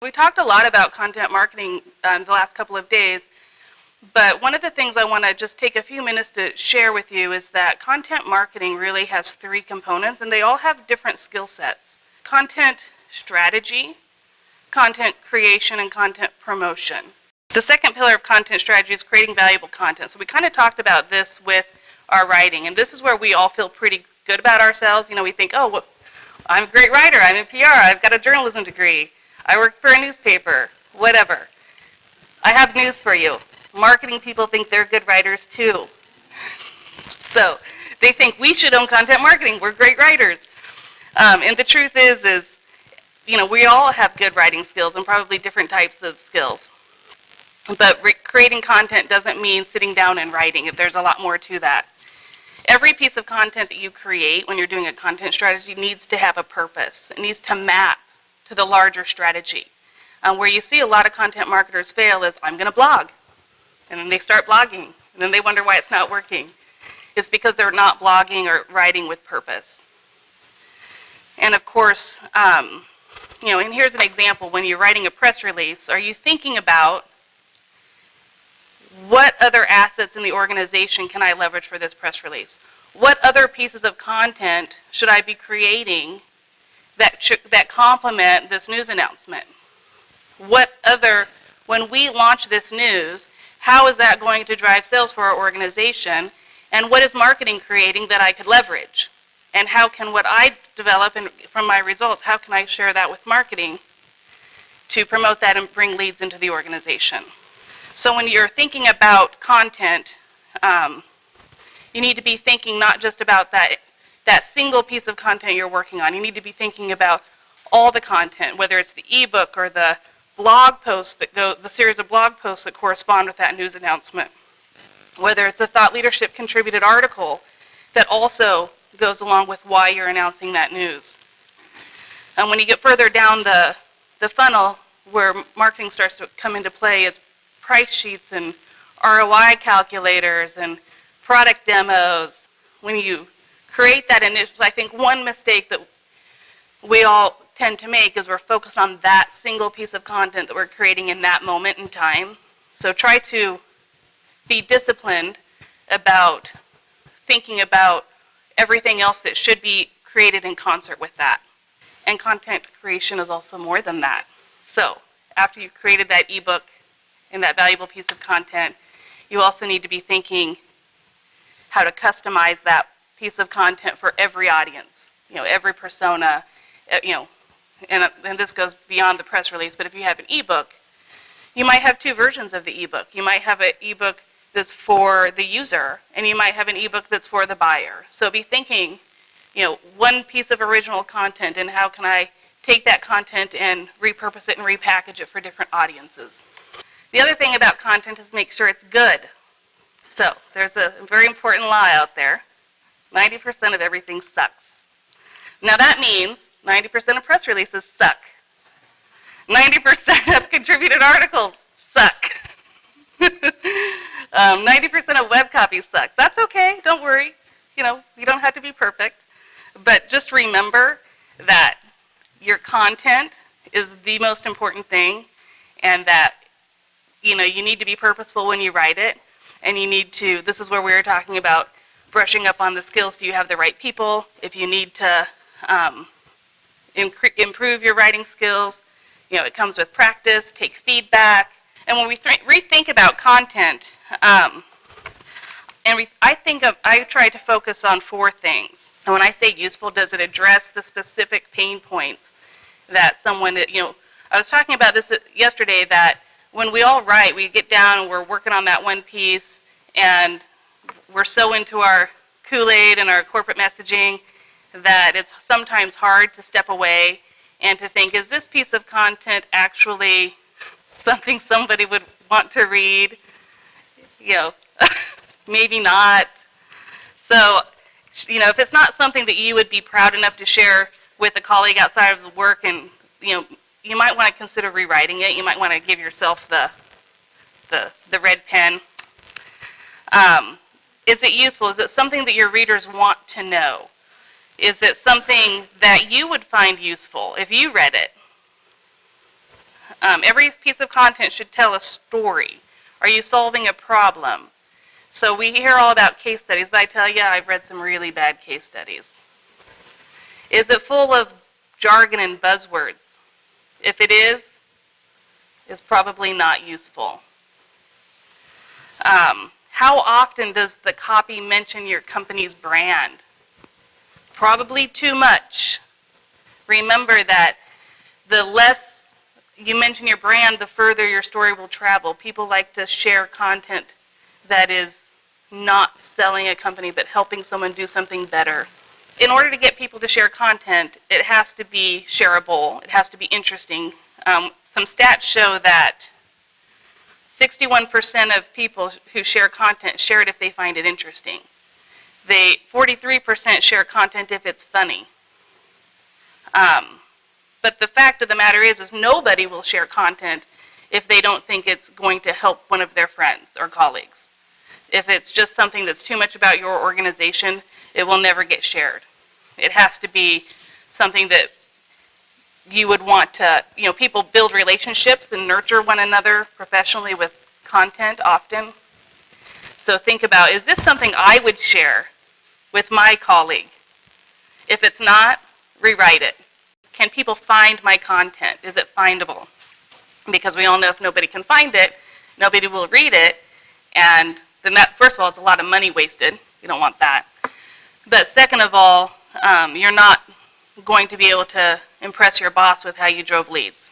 We talked a lot about content marketing the last couple of days, but one of the things I want to just take a few minutes to share with you is that content marketing really has 3 components, and they all have different skill sets. Content strategy, content creation, and content promotion. The second pillar of content strategy is creating valuable content. So we kind of talked about this with our writing, and this is where we all feel pretty good about ourselves. You know, we think, oh, well, I'm a great writer, I'm in PR, I've got a journalism degree, I work for a newspaper, whatever. I have news for you. Marketing people think they're good writers too. So they think we should own content marketing, we're great writers. And the truth is, you know, we all have good writing skills and probably different types of skills. But creating content doesn't mean sitting down and writing. There's a lot more to that. Every piece of content that you create when you're doing a content strategy needs to have a purpose. It needs to map to the larger strategy. Where you see a lot of content marketers fail is, I'm going to blog. And then they start blogging. And then they wonder why it's not working. It's because they're not blogging or writing with purpose. And of course, you know, and here's an example. When you're writing a press release, are you thinking about what other assets in the organization can I leverage for this press release? What other pieces of content should I be creating that complement this news announcement? When we launch this news, how is that going to drive sales for our organization? And what is marketing creating that I could leverage? And how can what I develop from my results, how can I share that with marketing to promote that and bring leads into the organization? So when you're thinking about content, you need to be thinking not just about that single piece of content you're working on. You need to be thinking about all the content, whether it's the ebook or the blog posts the series of blog posts that correspond with that news announcement. Whether it's a thought leadership contributed article that also goes along with why you're announcing that news. And when you get further down the funnel, where marketing starts to come into play, is price sheets and ROI calculators and product demos. When you create that initial, I think one mistake that we all tend to make is we're focused on that single piece of content that we're creating in that moment in time. So try to be disciplined about thinking about everything else that should be created in concert with that. And content creation is also more than that. So after you've created that ebook and that valuable piece of content, you also need to be thinking how to customize that piece of content for every audience, you know, every persona, you know, and this goes beyond the press release, but if you have an ebook, you might have 2 versions of the ebook. You might have an ebook that's for the user, and you might have an ebook that's for the buyer. So be thinking, you know, one piece of original content, and how can I take that content and repurpose it and repackage it for different audiences. The other thing about content is make sure it's good. So there's a very important lie out there. 90% of everything sucks. Now that means 90% of press releases suck. 90% of contributed articles suck. 90% of web copy sucks. That's okay, don't worry. You know, you don't have to be perfect. But just remember that your content is the most important thing, and that, you know, you need to be purposeful when you write it, and you need to, this is where we were talking about brushing up on the skills. Do you have the right people? If you need to improve your writing skills, you know, it comes with practice, take feedback. And when we rethink about content, I try to focus on 4 things. And when I say useful, does it address the specific pain points that someone, you know, I was talking about this yesterday, that when we all write, we get down and we're working on that one piece, and we're so into our Kool-Aid and our corporate messaging that it's sometimes hard to step away and to think, is this piece of content actually something somebody would want to read? You know, maybe not. So, you know, if it's not something that you would be proud enough to share with a colleague outside of the work, and, you know, you might want to consider rewriting it. You might want to give yourself the red pen. Is it useful? Is it something that your readers want to know? Is it something that you would find useful if you read it? Every piece of content should tell a story. Are you solving a problem? So we hear all about case studies, but I tell you, I've read some really bad case studies. Is it full of jargon and buzzwords? If it is, it's probably not useful. How often does the copy mention your company's brand? Probably too much. Remember that the less you mention your brand, the further your story will travel. People like to share content that is not selling a company, but helping someone do something better. In order to get people to share content, it has to be shareable. It has to be interesting. Some stats show that 61% of people who share content share it if they find it interesting. 43% share content if it's funny. But the fact of the matter is nobody will share content if they don't think it's going to help one of their friends or colleagues. If it's just something that's too much about your organization, it will never get shared. It has to be something that you would want to, people build relationships and nurture one another professionally with content often. So think about, is this something I would share with my colleague? If it's not, rewrite it. Can people find my content? Is it findable? Because we all know if nobody can find it, nobody will read it, and then that, first of all, it's a lot of money wasted. You don't want that. But second of all, you're not going to be able to impress your boss with how you drove leads.